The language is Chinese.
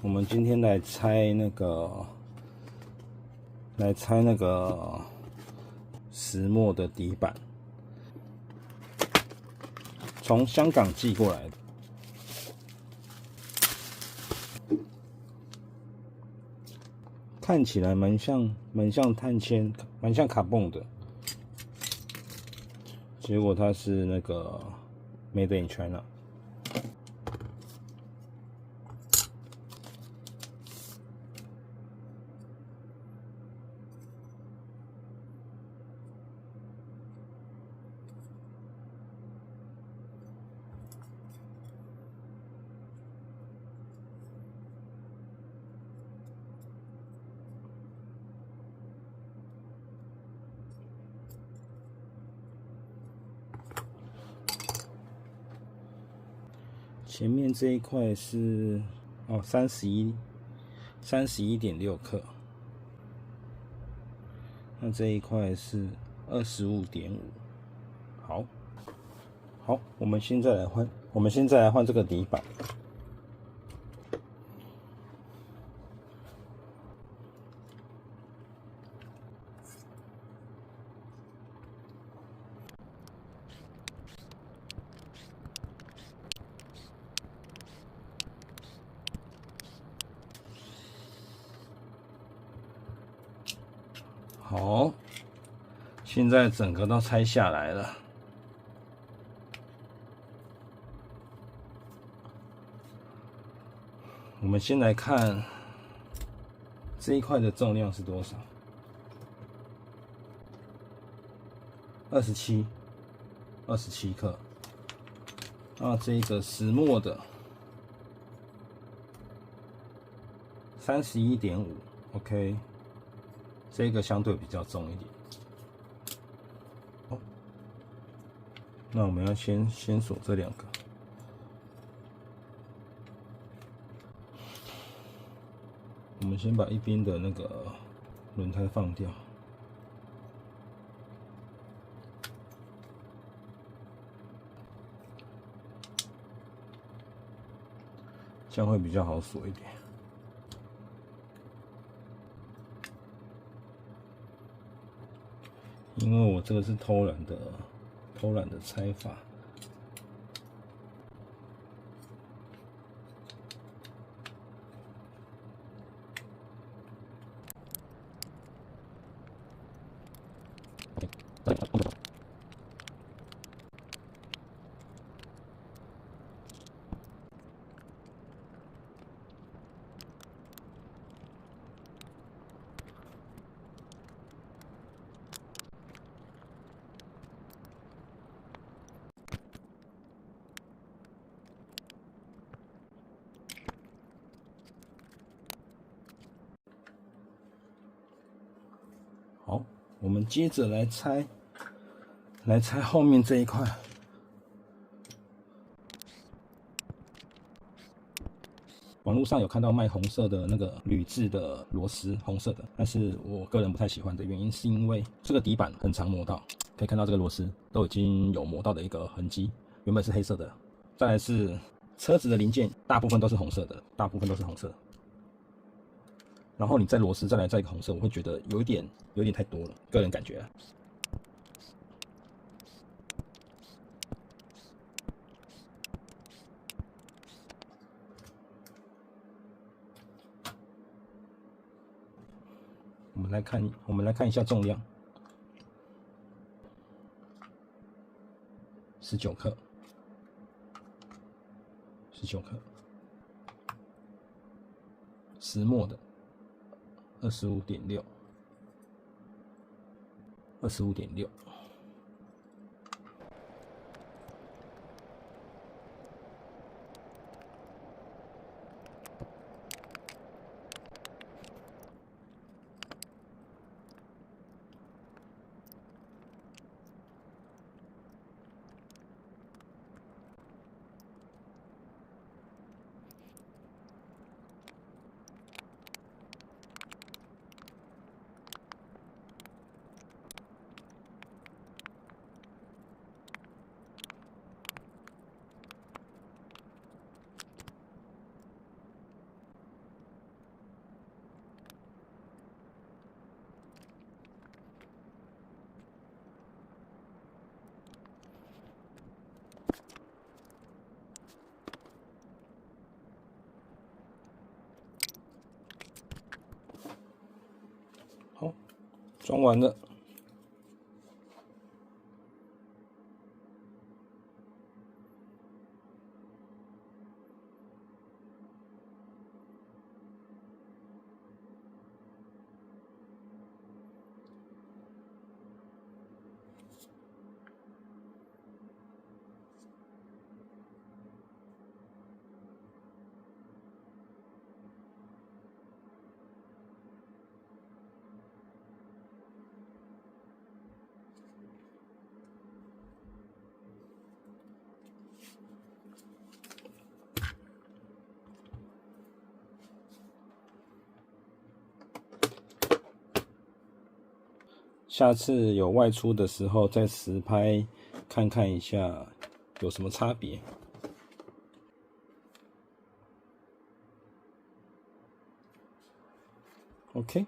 我们今天来拆那个石墨的底板，从香港寄过来的。看起来蛮像碳纤，蛮像卡泵的。结果它是那个 Made in China。前面这一块是31.6克，那这一块是25.5。好，我们现在来换这个底板。好，现在整个都拆下来了。我们先来看这一块的重量是多少？27克。那这个石墨的31.5 ，OK。这个相对比较重一点。那我们要先锁这两个。我们先把一边的那个轮胎放掉。这样会比较好锁一点。因为我这个是偷懒的拆法。好，我们接着来拆后面这一块。网络上有看到卖红色的那个铝制的螺丝，红色的，但是我个人不太喜欢的原因是因为这个底板很常磨到，可以看到这个螺丝都已经有磨到的一个痕迹，原本是黑色的。再来是车子的零件，大部分都是红色的，然后你再螺丝再一个红色，我会觉得有点太多了，个人感觉啊。我们来看一下重量，19克。石墨的25.6。装完了。下次有外出的时候再实拍，看看一下有什么差别。OK。